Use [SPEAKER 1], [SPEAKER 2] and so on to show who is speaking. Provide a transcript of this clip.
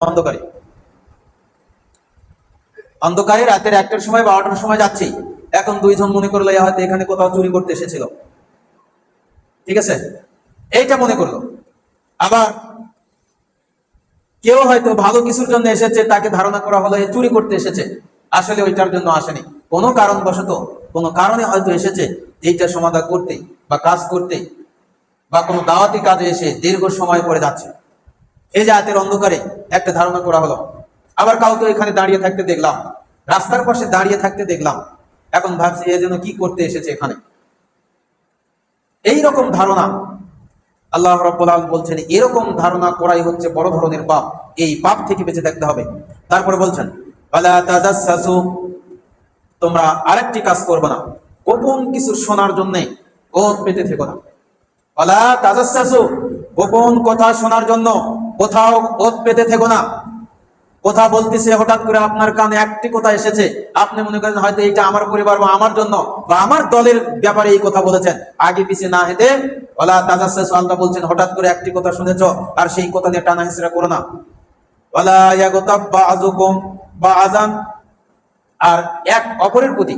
[SPEAKER 1] অন্ধকারে অন্ধকারে রাতের 1টার সময় 12টার সময় যাচ্ছি, এখন দুইজন মনে করলো হয়তো এখানে কোথাও চুরি করতে এসেছিল, ঠিক আছে, এইটা মনে করলো। আবার কেউ হয়তো ভালো কিছুর জন্য এসেছে, তাকে ধারণা করা হলো চুরি করতে এসেছে, আসলে ওইটার জন্য আসেনি, কোনো কারণবশত কোনো কারণে হয়তো এসেছে এইটা সমাধান করতে বা কাজ করতে, বা কোনো দাওয়াতি কাজে এসে দীর্ঘ সময় পরে যাচ্ছে। এই যে রাতের অন্ধকারে একটা ধারণা করা হলো। আবার কাউকে এখানে দাঁড়িয়ে থাকতে দেখলাম, রাস্তার পাশে দাঁড়িয়ে থাকতে দেখলাম, এখন ভাবছি এ যেন কি করতে এসেছে এখানে। এই রকম ধারণা আল্লাহ রাব্বুল আলামিন বলছেন এরকম ধারণা করাই হচ্ছে বড় ধরনের পাপ, এই পাপ থেকে বেঁচে থাকতে হবে। তারপরে বলছেন ওয়ালা তাজাসসু, তোমরা আরেকটি কাজ করবে না, গোপন কিছু শোনার জন্য ওত পেতে থেকো না। ওয়ালা তাজাসসু, গোপন কথা শোনার জন্য কোথাও ওত পেতে থেকো না। কথা বলতেছে, হঠাৎ করে আপনার কানে একটি কথা এসেছে, আপনি মনে করেন হয়তো এইটা আমার পরিবার বা আমার জন্য বা আমার দলের ব্যাপারে এই কথা বলেছেন, আগে পিছিয়ে না হেঁটে ওয়ালা তাজাসসু, আল্লাহ বলছেন হঠাৎ করে একটি কথা শুনেছ আর সেই কথা নিয়ে টানা হেঁচড়া করো না। ওয়ালা ইয়াগতাব বাযুকুম বাযান, আর এক অপরের প্রতি